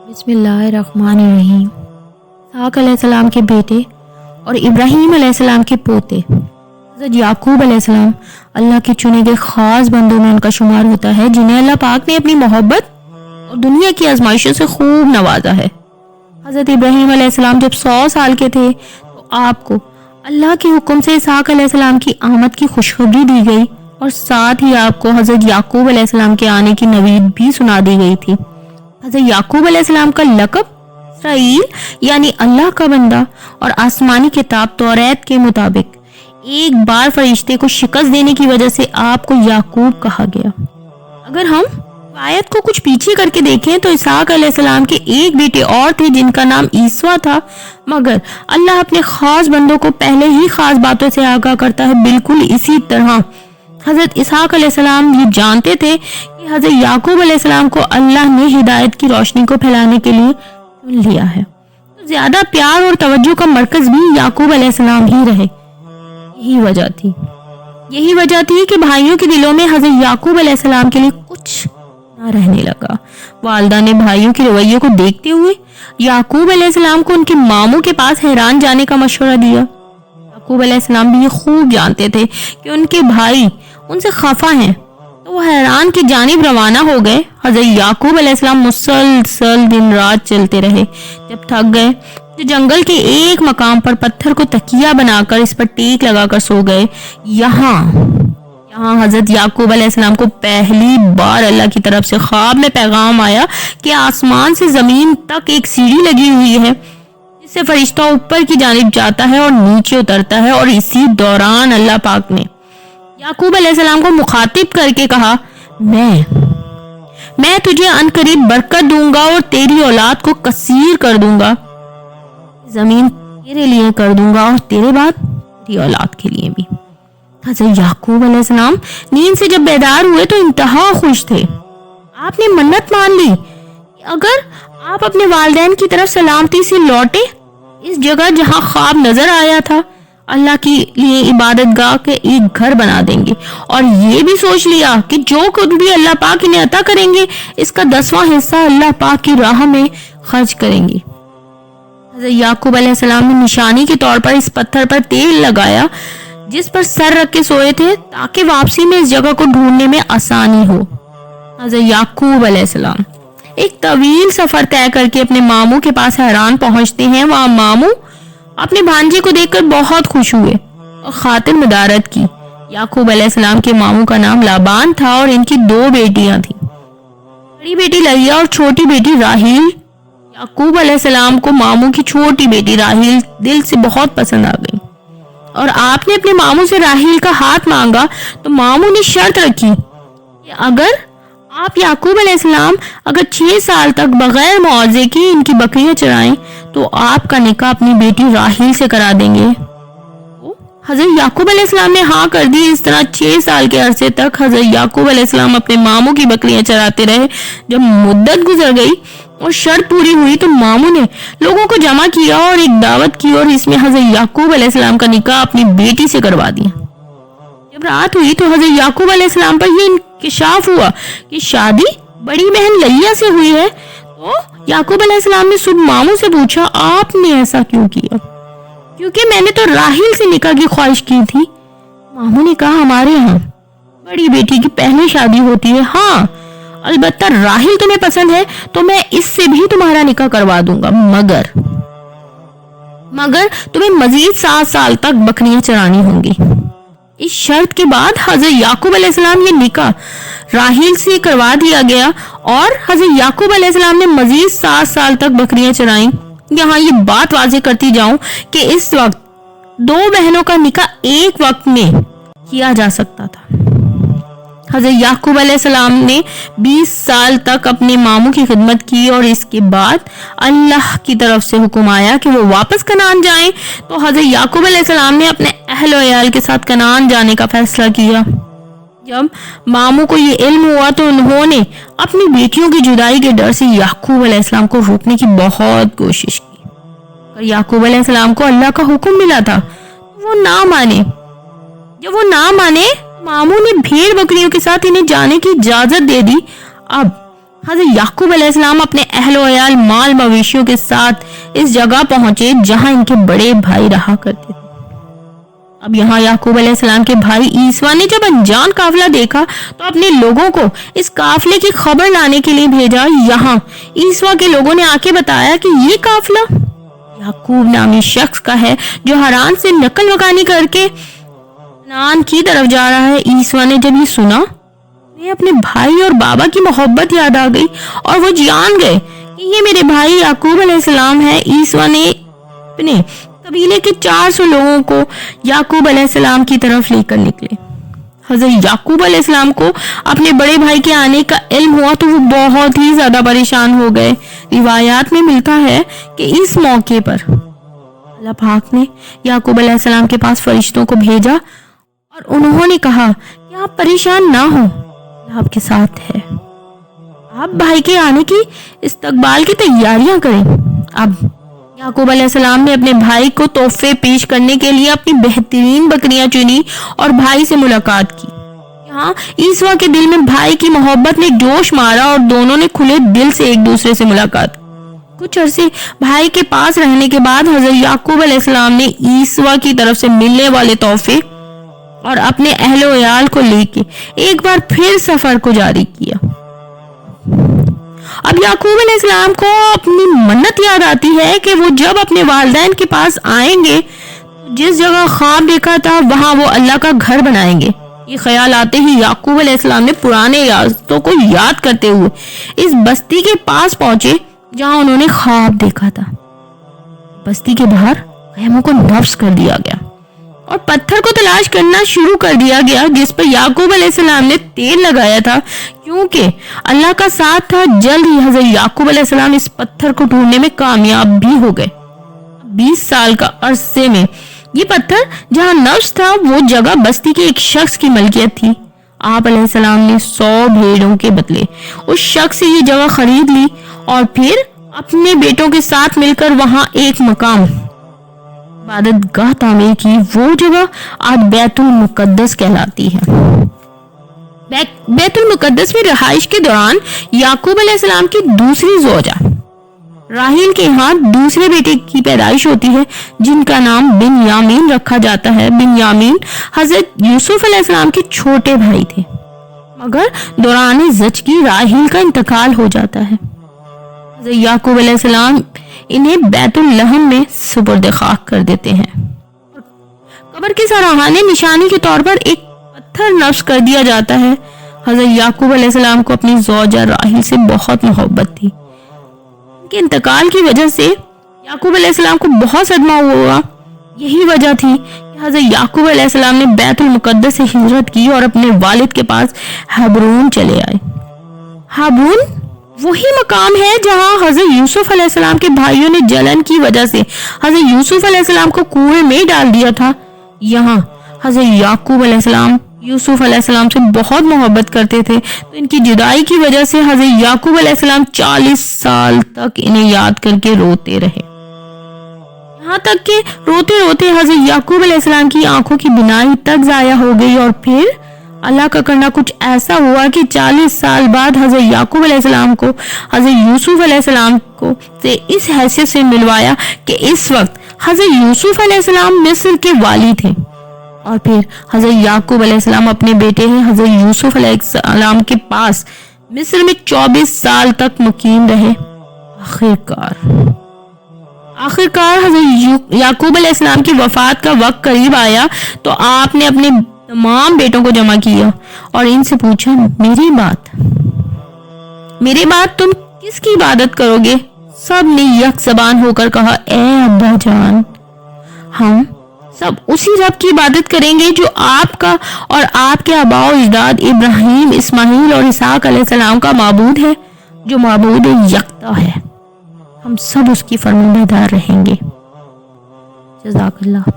بسم اللہ الرحمن الرحیم۔ اسحاق علیہ السلام کے بیٹے اور ابراہیم علیہ السلام کے پوتے حضرت یعقوب علیہ السلام اللہ کے چنے گئے خاص بندوں میں ان کا شمار ہوتا ہے، جنہیں اللہ پاک نے اپنی محبت اور دنیا کی آزمائشوں سے خوب نوازا ہے۔ حضرت ابراہیم علیہ السلام جب 100 سال کے تھے تو آپ کو اللہ کے حکم سے اسحاق علیہ السلام کی آمد کی خوشخبری دی گئی اور ساتھ ہی آپ کو حضرت یعقوب علیہ السلام کے آنے کی نوید بھی سنا دی گئی تھی۔ حضرت یعقوب علیہ السلام کا لقب اسرائیل یعنی اللہ کا بندہ، اور آسمانی کتاب توریت کے مطابق ایک بار فرشتے کو شکست دینے کی وجہ سے آپ کو یعقوب کہا گیا۔ اگر ہم روایت کو کچھ پیچھے کر کے دیکھیں تو اسحاق علیہ السلام کے ایک بیٹے اور تھے جن کا نام عیسیٰ تھا، مگر اللہ اپنے خاص بندوں کو پہلے ہی خاص باتوں سے آگاہ کرتا ہے۔ بالکل اسی طرح حضرت اسحاق علیہ السلام یہ جانتے تھے کہ حضرت یعقوب علیہ السلام کو اللہ نے ہدایت کی روشنی کو پھیلانے کے لیے چن لیا ہے، تو زیادہ پیار اور توجہ کا مرکز بھی یعقوب علیہ السلام ہی رہے۔ یہی وجہ تھی کہ بھائیوں کے دلوں میں حضرت یعقوب علیہ السلام کے لیے کچھ نہ رہنے لگا۔ والدہ نے بھائیوں کے رویے کو دیکھتے ہوئے یعقوب علیہ السلام کو ان کے ماموں کے پاس حیران جانے کا مشورہ دیا۔ یعقوب علیہ السلام بھی یہ خوب جانتے تھے کہ ان کے بھائی ان سے خفا ہیں، تو وہ حیران کی جانب روانہ ہو گئے۔ حضرت یعقوب علیہ السلام مسلسل دن رات چلتے رہے، جب تھک گئے تو جنگل کے ایک مقام پر پتھر کو تکیہ بنا کر اس پر ٹیک لگا کر سو گئے۔ یہاں حضرت یعقوب علیہ السلام کو پہلی بار اللہ کی طرف سے خواب میں پیغام آیا کہ آسمان سے زمین تک ایک سیڑھی لگی ہوئی ہے جس سے فرشتہ اوپر کی جانب جاتا ہے اور نیچے اترتا ہے، اور اسی دوران اللہ پاک نے یعقوب علیہ السلام کو مخاطب کر کے کہا، میں تجھے عنقریب برکت دوں گا اور تیری اولاد کو کثیر کر دوں گا، زمین تیرے لیے کر دوں گا اور تیرے بعد تیری اولاد کے لیے بھی۔ حضرت یعقوب علیہ السلام نیند سے جب بیدار ہوئے تو انتہا خوش تھے۔ آپ نے منت مان لی کہ اگر آپ اپنے والدین کی طرف سلامتی سے لوٹے، اس جگہ جہاں خواب نظر آیا تھا اللہ کے لیے عبادت گاہ کے ایک گھر بنا دیں گے، اور یہ بھی سوچ لیا کہ جو کچھ بھی اللہ پاک انہیں عطا کریں گے اس کا 10واں حصہ اللہ پاک کی راہ میں خرچ کریں گے۔ حضرت یعقوب علیہ السلام نے نشانی کے طور پر اس پتھر پر تیل لگایا جس پر سر رکھ کے سوئے تھے، تاکہ واپسی میں اس جگہ کو ڈھونڈنے میں آسانی ہو۔ حضرت یعقوب علیہ السلام ایک طویل سفر طے کر کے اپنے ماموں کے پاس حیران پہنچتے ہیں۔ وہاں ماموں اپنے بھانجے کو دیکھ کر بہت خوش ہوئے اور خاطر مدارت کی۔ یعقوب علیہ السلام کے ماموں کا نام لابان تھا اور ان کی 2 بیٹیاں تھیں، بڑی بیٹی لیا اور چھوٹی بیٹی راحیل۔ یعقوب علیہ السلام کو ماموں کی چھوٹی بیٹی راحیل دل سے بہت پسند آ گئی، اور آپ نے اپنے ماموں سے راحیل کا ہاتھ مانگا تو ماموں نے شرط رکھی کہ اگر آپ یعقوب علیہ السلام 6 سال تک بغیر معاوضے کی ان کی بکریاں چرائیں تو آپ کا نکاح اپنی بیٹی راحیل سے کرا دیں گے۔ حضرت یعقوب علیہ السلام نے ہاں کر دی۔ اس طرح 6 سال کے عرصے تک حضرت یعقوب علیہ السلام اپنے ماموں کی بکریاں چراتے رہے۔ جب مدت گزر گئی اور شرط پوری ہوئی تو ماموں نے لوگوں کو جمع کیا اور ایک دعوت کی، اور اس میں حضرت یعقوب علیہ السلام کا نکاح اپنی بیٹی سے کروا دیا۔ جب رات ہوئی تو حضرت یعقوب علیہ السلام پر یہ انکشاف ہوا کہ شادی بڑی بہن لیا سے ہوئی ہے، تو یعقوب علیہ السلام نے صبح ماموں سے پوچھا، آپ نے ایسا کیوں کیا؟ کیونکہ میں نے تو راحیل سے نکاح کی خواہش کی تھی۔ ماموں نے کہا، ہمارے ہاں بڑی بیٹی کی پہلی شادی ہوتی ہے، ہاں البتہ راحیل تمہیں پسند ہے تو میں اس سے بھی تمہارا نکاح کروا دوں گا، مگر تمہیں مزید 7 سال تک بکریاں چرانی ہوں گی۔ اس شرط کے بعد حضرت یعقوب علیہ السلام یہ نکاح راحیل سے کروا دیا گیا، اور حضرت یعقوب علیہ السلام نے مزید 7 سال تک بکریاں چرائیں۔ یہاں یہ بات واضح کرتی جاؤں کہ اس وقت 2 بہنوں کا نکاح ایک وقت میں کیا جا سکتا تھا۔ حضرت یعقوب علیہ السلام نے 20 سال تک اپنے ماموں کی خدمت کی، اور اس کے بعد اللہ کی طرف سے حکم آیا کہ وہ واپس کنعان جائیں، تو حضرت یعقوب علیہ السلام نے اپنے اہل و عیال کے ساتھ کنعان جانے کا فیصلہ کیا۔ جب ماموں کو یہ علم ہوا تو انہوں نے اپنی بیٹیوں کی جدائی کے ڈر سے یعقوب علیہ السلام کو روکنے کی بہت کوشش کی، اور یعقوب علیہ السلام کو اللہ کا حکم ملا تھا وہ نہ مانے۔ جب وہ نہ مانے، ماموں نے بھیڑ بکریوں کے ساتھ انہیں جانے کی اجازت دے دی۔ اب حضرت یعقوب علیہ السلام اپنے اہل و عیال مال مویشیوں کے ساتھ اس جگہ پہنچے جہاں ان کے بڑے بھائی رہا کرتے تھے۔ اب یہاں یعقوب علیہ السلام کے بھائی عیسیٰ نے جب انجان قافلہ دیکھا تو اپنے لوگوں کو اس قافلے کی خبر لانے کے لیے بھیجا۔ یہاں عیسیٰ کے لوگوں نے آ کے بتایا کہ یہ قافلہ یعقوب نامی شخص کا ہے جو حران سے نقل مکانی کر کے کنعان کی طرف جا رہا ہے۔ عیسیٰ نے جب یہ سنا انہیں اپنے بھائی اور بابا کی محبت یاد آ گئی اور وہ جان گئے کہ یہ میرے بھائی یعقوب علیہ السلام ہے۔ عیسیٰ نے اپنے قبیلے کے 400 لوگوں کو یعقوب علیہ السلام کی طرف لے کر نکلے۔ حضرت یعقوب علیہ السلام کو اپنے بڑے بھائی کے آنے کا علم ہوا تو وہ بہت ہی زیادہ پریشان ہو گئے۔ روایات میں ملتا ہے کہ اس موقع پر اللہ پاک نے یعقوب علیہ السلام کے پاس فرشتوں کو بھیجا اور انہوں نے کہا کہ آپ پریشان نہ ہوں، اللہ آپ کے ساتھ ہے، آپ بھائی کے آنے کی استقبال کی تیاریاں کریں۔ اب یعقوب علیہ السلام نے اپنے بھائی کو تحفے پیش کرنے کے لیے اپنی بہترین بکریاں چنی اور بھائی سے ملاقات کی۔ یہاں عیسیٰ کے دل میں بھائی کی محبت نے جوش مارا اور دونوں نے کھلے دل سے ایک دوسرے سے ملاقات کی۔ کچھ عرصے بھائی کے پاس رہنے کے بعد حضرت یعقوب علیہ السلام نے عیسیٰ کی طرف سے ملنے والے تحفے اور اپنے اہل و عیال کو لے کے ایک بار پھر سفر کو جاری کیا۔ اب یعقوب علیہ السلام کو اپنی منت یاد آتی ہے کہ وہ جب اپنے والدین کے پاس آئیں گے تو جس جگہ خواب دیکھا تھا وہاں وہ اللہ کا گھر بنائیں گے۔ یہ خیال آتے ہی یعقوب علیہ السلام نے پرانے یادوں کو یاد کرتے ہوئے اس بستی کے پاس پہنچے جہاں انہوں نے خواب دیکھا تھا۔ بستی کے باہر خیموں کو نصب کر دیا گیا اور پتھر کو تلاش کرنا شروع کر دیا گیا جس پر یعقوب علیہ السلام نے تیل لگایا تھا۔ کیونکہ اللہ کا ساتھ تھا جلد ہی حضرت یعقوب علیہ السلام اس پتھر کو ڈھونڈنے میں کامیاب بھی ہو گئے۔ 20 سال کا عرصے میں یہ پتھر جہاں نفس تھا وہ جگہ بستی کے ایک شخص کی ملکیت تھی۔ آپ علیہ السلام نے 100 بھیڑوں کے بدلے اس شخص سے یہ جگہ خرید لی اور پھر اپنے بیٹوں کے ساتھ مل کر وہاں ایک مقام عبادت گاہ تعمیر کی۔ وہ جگہ آج بیت المقدس کہلاتی ہے۔ بیت المقدس میں رہائش کے دوران یعقوب علیہ السلام کی دوسری زوجہ راحیل کے یہاں دوسرے بیٹے کی پیدائش ہوتی ہے جن کا نام بنیامین رکھا جاتا ہے۔ بنیامین حضرت یوسف علیہ السلام کے چھوٹے بھائی تھے مگر دوران زچگی راحیل کا انتقال ہو جاتا ہے۔ حضرت یعقوب علیہ السلام انہیں بیت اللحم میں سپرد خاک کر دیتے ہیں۔ قبر کے سراہانے نشانی کے طور پر ایک پتھر نصب کر دیا جاتا ہے۔ حضرت یعقوب علیہ السلام کو اپنی زوجہ راحیل سے بہت محبت تھی۔ ان کے انتقال کی وجہ سے یعقوب علیہ السلام کو بہت صدمہ ہوا۔ یہی وجہ تھی کہ حضرت یعقوب علیہ السلام نے بیت المقدس سے ہجرت کی اور اپنے والد کے پاس ہبرون چلے آئے۔ ہبرون وہی مقام ہے جہاں حضرت یوسف علیہ السلام کے بھائیوں نے جلن کی وجہ سے حضرت یوسف علیہ السلام کو کنویں میں ڈال دیا تھا۔ یہاں حضرت یعقوب علیہ السلام یوسف علیہ السلام سے بہت محبت کرتے تھے تو ان کی جدائی کی وجہ سے حضرت یعقوب علیہ السلام 40 سال تک انہیں یاد کر کے روتے رہے، یہاں تک کہ روتے روتے حضرت یعقوب علیہ السلام کی آنکھوں کی بینائی تک ضائع ہو گئی اور پھر اللہ کا کرنا کچھ ایسا ہوا کہ 40 سال بعد حضرت یعقوب علیہ السلام کو حضرت یوسف علیہ السلام کو سے اس حیثیت سے ملوایا کہ اس وقت حضرت یوسف علیہ السلام مصر کے والی تھے اور پھر حضرت یعقوب علیہ السلام اپنے بیٹے ہیں حضرت یوسف علیہ السلام کے پاس مصر میں 24 سال تک مقیم رہے۔ آخرکار حضرت یعقوب علیہ السلام کی وفات کا وقت قریب آیا تو آپ نے اپنے تمام بیٹوں کو جمع کیا اور ان سے پوچھا میرے بعد تم کس کی عبادت کرو گے؟ سب نے یک زبان ہو کر کہا اے ابا جان، ہم سب اسی رب کی عبادت کریں گے جو آپ کا اور آپ کے آباء و اجداد ابراہیم، اسماعیل اور اسحاق علیہ السلام کا معبود ہے، جو معبود یکتا ہے۔ ہم سب اس کی فرمانبردار رہیں گے۔ جزاک اللہ۔